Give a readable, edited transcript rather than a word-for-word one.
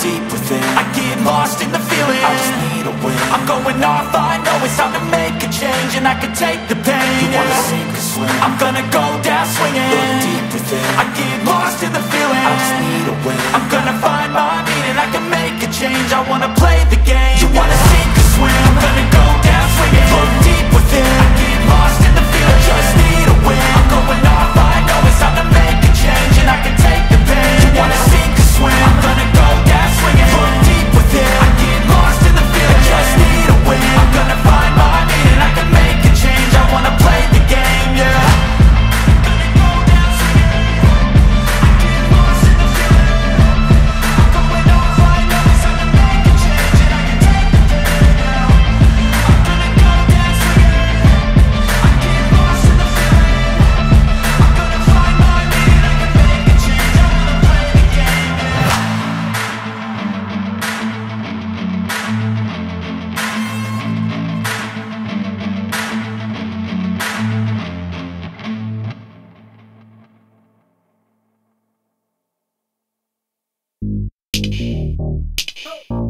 deep within, I get lost in the feeling, I just need a win. I'm going off, I know it's time to make a change, and I can take the pain. You wanna sink or swim, I'm gonna go down swinging. Look deep within, I get lost in the feeling, I just need a win. I'm gonna find my meaning, I can make a change. I wanna play the game. You wanna sink or swim, I'm gonna go down swinging. Look deep within, I get lost in the feeling, I just need a win. I'm going off, I know it's time to make a change, and I can take the pain. You wanna sink or swim, I'm gonna go down swinging. Look deep within, I get lost in the feeling, I just need a win. I'm gonna find my meaning, I can make a change. I wanna play the game, yeah. Oh.